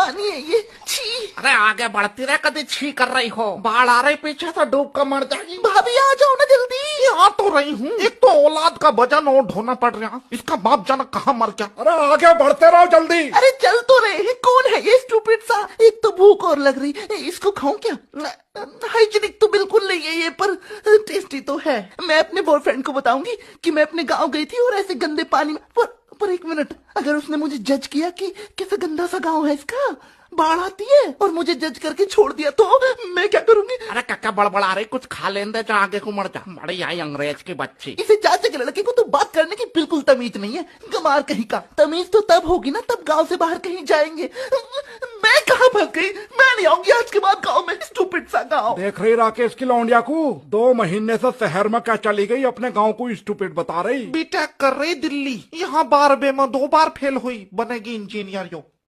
पानी है ये, छी। अरे आगे बढ़ती रहे, कभी छी कर रही हो, बाढ़ आ रही पीछे से, डूब कर मर जाएगी। भाभी आ जाओ ना जल्दी। आ तो रही हूँ, एक तो औलाद का वजन और ढोना पड़ रहा, इसका बाप जाना कहाँ मर गया। अरे आगे बढ़ते रहो जल्दी। अरे चल तो रहे हैं, कौन है ये स्टूपिड सा। एक तो भूख और लग रही, इसको खाऊं क्या? हाइजीनिक तो बिल्कुल नहीं है ये, पर टेस्टी तो है। मैं अपने बॉयफ्रेंड को बताऊंगी कि मैं अपने गांव गई थी और ऐसे गंदे पानी में, पर एक मिनट, अगर उसने मुझे जज किया कि कैसा गंदा सा गांव है इसका, बाढ़ आती है, और मुझे जज करके छोड़ दिया तो मैं क्या करूंगी? अरे क्या बड़बड़ा रही, कुछ खा लेने दे, जा आगे को मर जा। बड़ी आई अंग्रेज की बच्ची। इसे चाचा के लड़के को तो बात करने की बिल्कुल तमीज नहीं है, गमार कहीं का। तमीज तो तब होगी ना, तब गांव से बाहर कहीं जाएंगे। मैं कहाँ भाग गई? मैं नहीं आऊंगी आज के बाद गांव में, स्टूपिड सा गांव। देख रही राकेश की लौंडिया को, 2 महीने से शहर में क्या चली गई, अपने गांव को स्टूपिड बता रही। बीटेक कर रही दिल्ली, यहाँ 12 में 2 बार फेल हुई, बनेगी इंजीनियर। यो